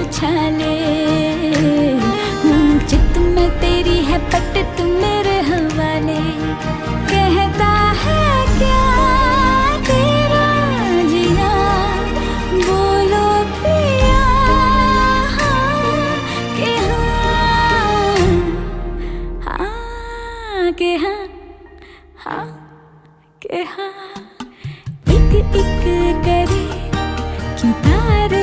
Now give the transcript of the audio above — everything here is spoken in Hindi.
उछाले। चित में तेरी है पट तू मेरे हवाले। कहता है क्या तेरा जिया, बोलो पिया हाँ के हाँ, हाँ के हाँ, हाँ के हाँ। एक एक करे क्यों तारे